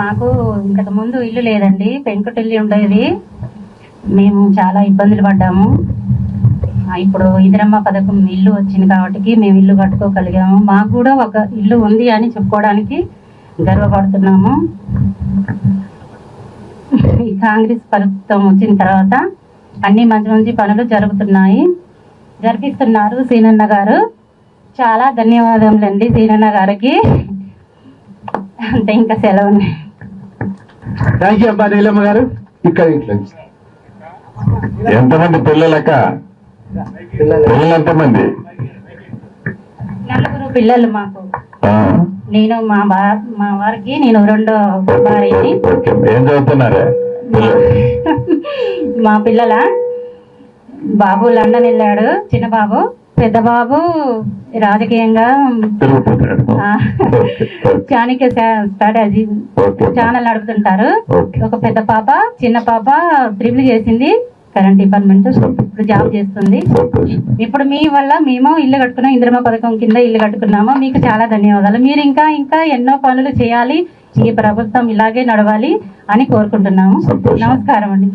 మాకు ఇంతకు ముందు ఇల్లు లేదండి, పెంకుటిల్లు ఉండేది. మేము చాలా ఇబ్బందులు పడ్డాము. ఇప్పుడు ఇందిరమ్మ పథకం ఇల్లు వచ్చింది కాబట్టి మేము ఇల్లు కట్టుకోగలిగాము. మాకు కూడా ఒక ఇల్లు ఉంది అని చెప్పుకోవడానికి గర్వపడుతున్నాము. ఈ కాంగ్రెస్ ప్రభుత్వం వచ్చిన తర్వాత అన్ని మంచి మంచి పనులు జరిపిస్తున్నారు సీనన్న గారు. చాలా ధన్యవాదములండి సీనన్న గారికి. అంతే, ఇంకా సెలవు. థ్యాంక్ యూ అబ్బా నీలమ్మ గారు. ఇక్కడ ఎంతమంది పిల్లలక్క? పిల్లలు ఎంతమంది? 4 పిల్లలు మాకు. నేను మా వారికి నేను 2వ భార్యని. ఏం చదువుతున్నారా? మా పిల్లల బాబు లండన్ వెళ్ళాడు, చిన్న బాబు. పెద్ద బాబు రాజకీయంగా చాణక్య స్ట్రాటజీ ఛానల్ నడుపుతుంటారు. ఒక పెద్ద పాప, చిన్న పాప ట్రిపుల్ చేసింది, కరెంట్ డిపార్ట్మెంట్, ఇప్పుడు జాబ్ చేస్తుంది. ఇప్పుడు మీ వల్ల మేము ఇల్లు కట్టుకున్నాం, ఇందిరమ్మ పథకం కింద ఇల్లు కట్టుకున్నాము. మీకు చాలా ధన్యవాదాలు. మీరు ఇంకా ఎన్నో పనులు చేయాలి, ఈ ప్రభుత్వం ఇలాగే నడవాలి అని కోరుకుంటున్నాము. నమస్కారం అండి.